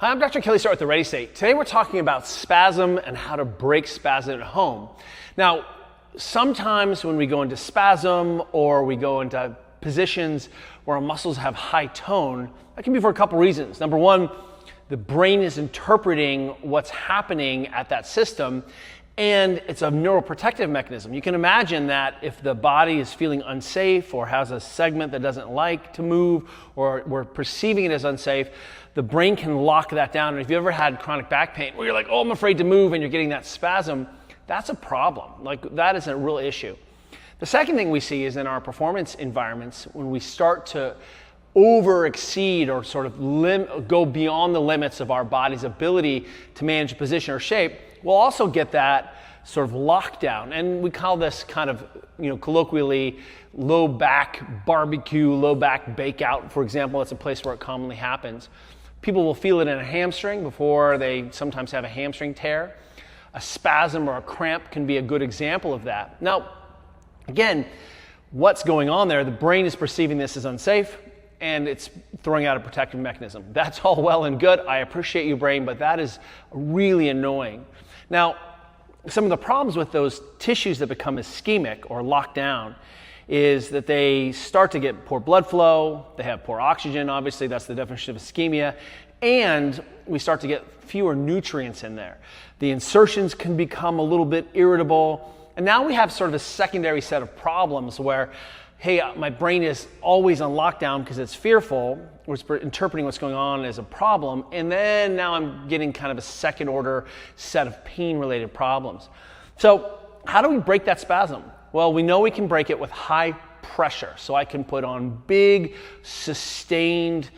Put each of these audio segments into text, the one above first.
Hi, I'm Dr. Kelly Starrett with the Ready State. Today we're talking about spasm and how to break spasm at home. Now, sometimes when we go into spasm or we go into positions where our muscles have high tone, that can be for a couple reasons. Number one, the brain is interpreting what's happening at that system, and it's a neuroprotective mechanism. You can imagine that if the body is feeling unsafe or has a segment that doesn't like to move, or we're perceiving it as unsafe, the brain can lock that down. And if you ever had chronic back pain where you're like, oh, I'm afraid to move, and you're getting that spasm, that's a problem. Like, that is a real issue. The second thing we see is in our performance environments, when we start to over-exceed or sort of go beyond the limits of our body's ability to manage a position or shape, we'll also get that sort of lockdown. And we call this kind of, colloquially, low back barbecue, low back bake out, for example. That's a place where it commonly happens. People will feel it in a hamstring before they sometimes have a hamstring tear. A spasm or a cramp can be a good example of that. Now, again, what's going on there? The brain is perceiving this as unsafe, and it's throwing out a protective mechanism. That's all well and good. I appreciate you, brain, but that is really annoying. Now, some of the problems with those tissues that become ischemic or locked down is that they start to get poor blood flow, they have poor oxygen, obviously that's the definition of ischemia, and we start to get fewer nutrients in there. The insertions can become a little bit irritable, and now we have sort of a secondary set of problems where, hey, my brain is always on lockdown because it's fearful, or it's interpreting what's going on as a problem, and then now I'm getting kind of a second order set of pain-related problems. So how do we break that spasm? Well, we know we can break it with high pressure. So I can put on big, sustained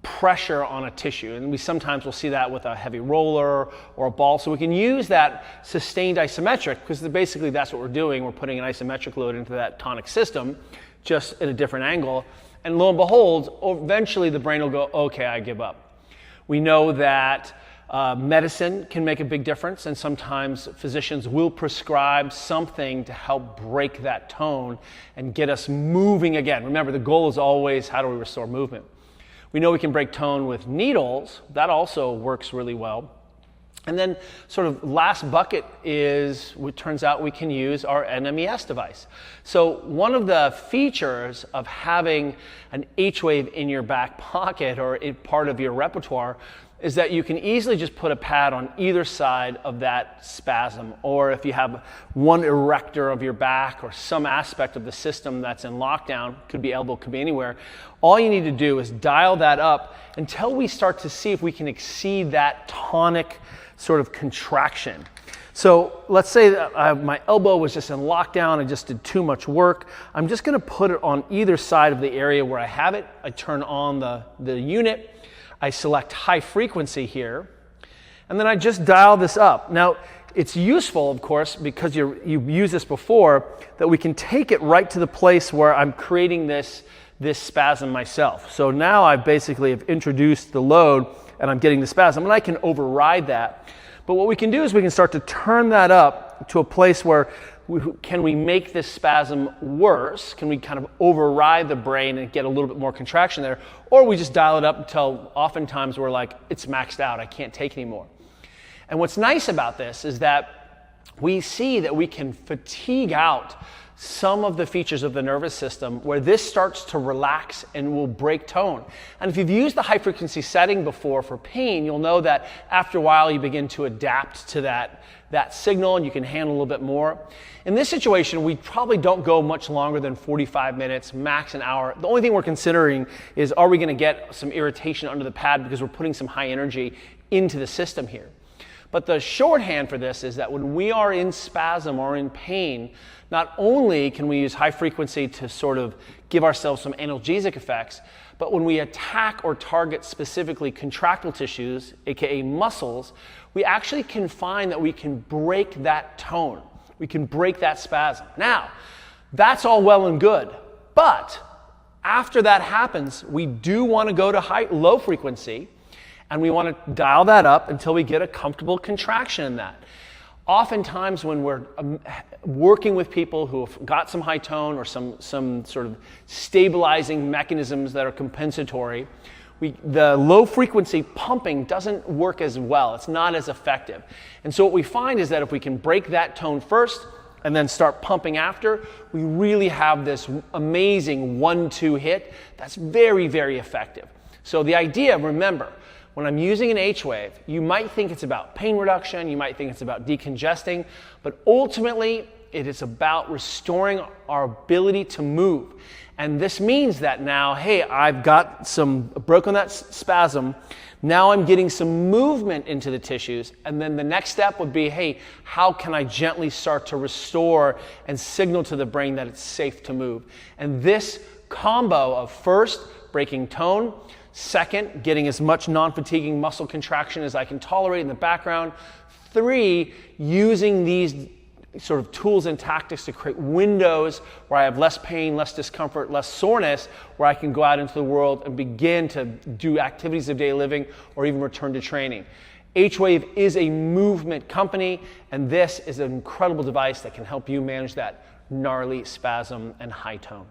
pressure on a tissue. And we sometimes will see that with a heavy roller or a ball. So we can use that sustained isometric, because basically that's what we're doing. We're putting an isometric load into that tonic system, just at a different angle. And lo and behold, eventually the brain will go, okay, I give up. We know that medicine can make a big difference, and sometimes physicians will prescribe something to help break that tone and get us moving again. Remember, the goal is always, how do we restore movement? We know we can break tone with needles. That also works really well. And then sort of last bucket is, it turns out we can use our NMES device. So one of the features of having an H-wave in your back pocket or part of your repertoire is that you can easily just put a pad on either side of that spasm, or if you have one erector of your back or some aspect of the system that's in lockdown, could be elbow, could be anywhere, all you need to do is dial that up until we start to see if we can exceed that tonic sort of contraction. So let's say that my elbow was just in lockdown, I just did too much work. I'm just gonna put it on either side of the area where I have it. I turn on the unit, I select high frequency here, and then I just dial this up. Now, it's useful, of course, because you've used this before, that we can take it right to the place where I'm creating this spasm myself. So now I basically have introduced the load and I'm getting the spasm, and I can override that. But what we can do is we can start to turn that up to a place where can we make this spasm worse? Can we kind of override the brain and get a little bit more contraction there? Or we just dial it up until oftentimes we're like, it's maxed out, I can't take anymore. And what's nice about this is that we see that we can fatigue out some of the features of the nervous system where this starts to relax and will break tone. And if you've used the high frequency setting before for pain, you'll know that after a while you begin to adapt to that signal and you can handle a little bit more. In this situation, we probably don't go much longer than 45 minutes, max an hour. The only thing we're considering is, are we going to get some irritation under the pad because we're putting some high energy into the system here. But the shorthand for this is that when we are in spasm or in pain, not only can we use high frequency to sort of give ourselves some analgesic effects, but when we attack or target specifically contractile tissues, aka muscles, we actually can find that we can break that tone. We can break that spasm. Now, that's all well and good, but after that happens, we do want to go to low frequency, and we want to dial that up until we get a comfortable contraction in that. Oftentimes when we're working with people who have got some high tone or some sort of stabilizing mechanisms that are compensatory, the low frequency pumping doesn't work as well. It's not as effective. And so what we find is that if we can break that tone first and then start pumping after, we really have this amazing 1-2 hit that's very, very effective. So the idea, remember, when I'm using an H-wave, you might think it's about pain reduction, you might think it's about decongesting, but ultimately it is about restoring our ability to move. And this means that now, hey, I've got broken that spasm, now I'm getting some movement into the tissues, and then the next step would be, hey, how can I gently start to restore and signal to the brain that it's safe to move? And this combo of first, breaking tone, second, getting as much non-fatiguing muscle contraction as I can tolerate in the background, 3, using these sort of tools and tactics to create windows where I have less pain, less discomfort, less soreness, where I can go out into the world and begin to do activities of daily living or even return to training. H-Wave is a movement company, and this is an incredible device that can help you manage that gnarly spasm and high tone.